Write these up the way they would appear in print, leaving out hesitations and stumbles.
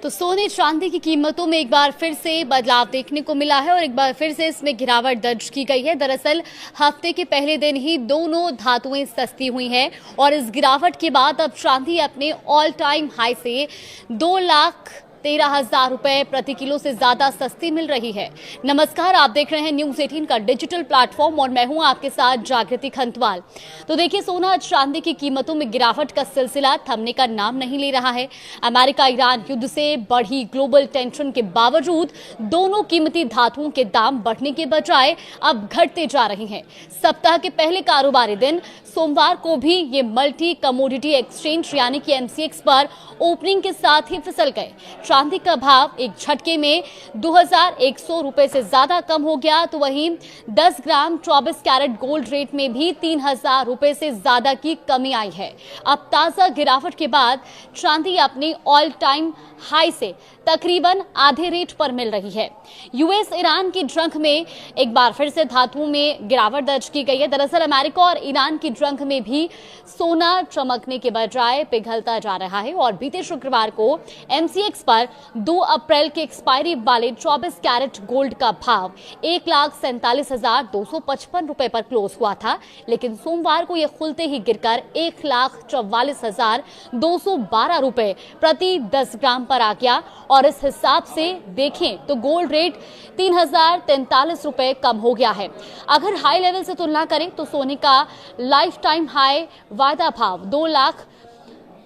तो सोने चांदी की कीमतों में एक बार फिर से बदलाव देखने को मिला है और एक बार फिर से इसमें गिरावट दर्ज की गई है। दरअसल हफ्ते के पहले दिन ही दोनों धातुएं सस्ती हुई हैं और इस गिरावट के बाद अब चांदी अपने ऑल टाइम हाई से 2,13,000 रुपए प्रति किलो से ज्यादा सस्ती मिल रही है। नमस्कार, आप देख रहे हैं न्यूज़ 18 का डिजिटल प्लेटफॉर्म और मैं हूं आपके साथ जागृति खंतवाल। तो देखिए, सोना चांदी की कीमतों में गिरावट का सिलसिला थमने का नाम नहीं ले रहा है। अमेरिका ईरान युद्ध से बढ़ी ग्लोबल टेंशन के बावजूद दोनों कीमती धातुओं के दाम बढ़ने के बजाय अब घटते जा रहे हैं। सप्ताह के पहले कारोबारी दिन सोमवार को भी ये मल्टी कमोडिटी एक्सचेंज यानी कि एमसीएक्स पर ओपनिंग के साथ ही फिसल गए। चांदी का भाव एक झटके में 2,100 रुपए से ज्यादा कम हो गया, तो वहीं 10 ग्राम 24 कैरेट गोल्ड रेट में भी 3,000 रुपए से ज्यादा की कमी आई है। अब ताजा गिरावट के बाद चांदी अपनी ऑल टाइम हाई से तकरीबन आधे रेट पर मिल रही है। यूएस ईरान की जंग में एक बार फिर से धातुओं में गिरावट दर्ज की गई है। दरअसल अमेरिका और ईरान की जंग में भी सोना चमकने के बजाय पिघलता जा रहा है और बीते शुक्रवार को एमसीएक्स पर 2 अप्रैल के एक्सपायरी वाले 24 कैरेट गोल्ड का भाव 1,47,255 रुपए पर क्लोज हुआ था, लेकिन सोमवार को यह खुलते ही गिरकर 1,44,212 रुपए प्रति 10 ग्राम पर आ गया और इस हिसाब से देखें तो गोल्ड रेट 3,043 रुपए कम हो गया है। अगर हाई लेवल से तुलना करें तो सोने का लाइफ टाइम हाई वायदा भाव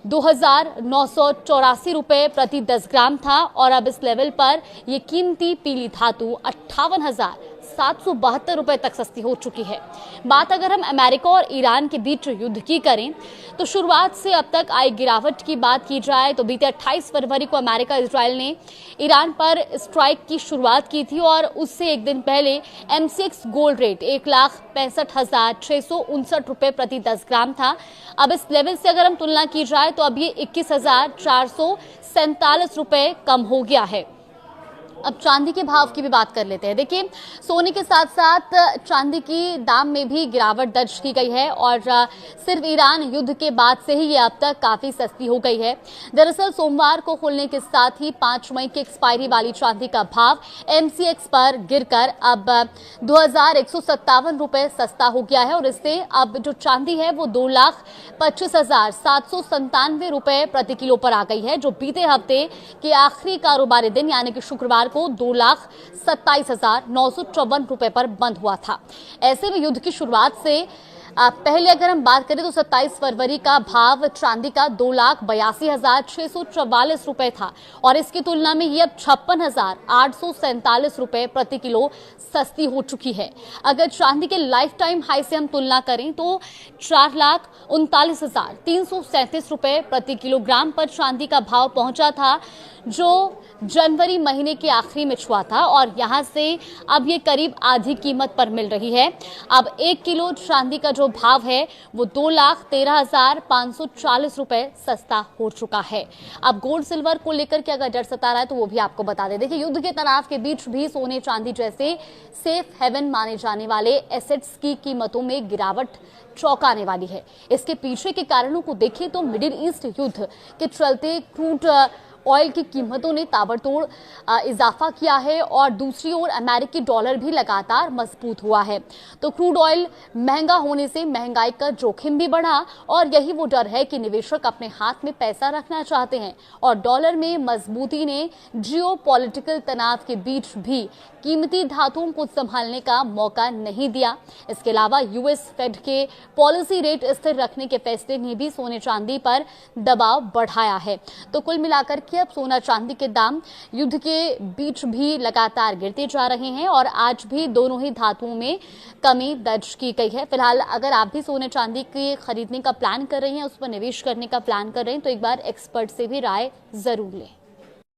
2,0984 रुपए प्रति 10 ग्राम था और अब इस लेवल पर यह कीमती पीली धातु 58,772 रुपए तक सस्ती हो चुकी है। बात अगर हम अमेरिका और ईरान के बीच युद्ध की करें तो शुरुआत से अब तक आई गिरावट की बात की जाए तो बीते 28 फरवरी को अमेरिका इजराइल ने ईरान पर स्ट्राइक की शुरुआत की थी और उससे एक दिन पहले एमसीएक्स गोल्ड रेट 1,65,659 रुपए प्रति 10 ग्राम था। अब इस लेवल से अगर हम तुलना की जाए तो अब ये 21,447 रुपए कम हो गया है। अब चांदी के भाव की भी बात कर लेते हैं। देखिए, सोने के साथ साथ चांदी की दाम में भी गिरावट दर्ज की गई है और सिर्फ ईरान युद्ध के बाद से ही ये अब तक काफी सस्ती हो गई है। दरअसल सोमवार को खुलने के साथ ही 5 मई की एक्सपायरी वाली चांदी का भाव एमसीएक्स पर गिरकर अब 2,157 रुपए सस्ता हो गया है और इससे अब जो चांदी है वो 2,25,797 रुपए प्रति किलो पर आ गई है, जो बीते हफ्ते के आखिरी कारोबारी दिन यानी कि शुक्रवार को 2,27,954 रुपए पर बंद हुआ था। ऐसे में युद्ध की शुरुआत से पहले अगर हम बात करें तो 27 फरवरी का भाव चांदी का 2,82,644 रुपए था और इसकी तुलना में ये अब 56,847 रुपए प्रति किलो सस्ती हो चुकी है। अगर चांदी के लाइफ टाइम हाई से हम तुलना करें तो 4,39,337 रुपए प्रति किलोग्राम पर चांदी का भाव पहुंचा था, जो जनवरी महीने के आखिरी में छुआ था और यहां से अब ये करीब आधी कीमत पर मिल रही है। अब 1 किलो चांदी का जो भाव है वो 2,13,540 रुपए सस्ता हो चुका है। अब गोल्ड सिल्वर को लेकर के अगर डर सता रहा है तो वो भी आपको बता दें। देखिए, युद्ध के तनाव के बीच भी सोने चांदी जैसे सेफ हेवन माने जाने वाले एसेट्स की कीमतों में गिरावट चौंकाने वाली है। इसके पीछे के कारणों को देखें तो मिडिल ईस्ट युद्ध के चलते क्रूड ऑयल की कीमतों ने ताबड़तोड़ इजाफा किया है और दूसरी ओर अमेरिकी डॉलर भी लगातार मजबूत हुआ है। तो क्रूड ऑयल महंगा होने से महंगाई का जोखिम भी बढ़ा और यही वो डर है कि निवेशक अपने हाथ में पैसा रखना चाहते हैं और डॉलर में मजबूती ने जियोपॉलिटिकल तनाव के बीच भी कीमती धातुओं को संभालने का मौका नहीं दिया। इसके अलावा यूएस फेड के पॉलिसी रेट स्थिर रखने के फैसले ने भी सोने चांदी पर दबाव बढ़ाया है। तो कुल मिलाकर के अब सोना चांदी के दाम युद्ध के बीच भी लगातार गिरते जा रहे हैं और आज भी दोनों ही धातुओं में कमी दर्ज की गई है। फिलहाल अगर आप भी सोने चांदी के खरीदने का प्लान कर रहे हैं, उस पर निवेश करने का प्लान कर रहे हैं तो एक बार एक्सपर्ट से भी राय जरूर लें।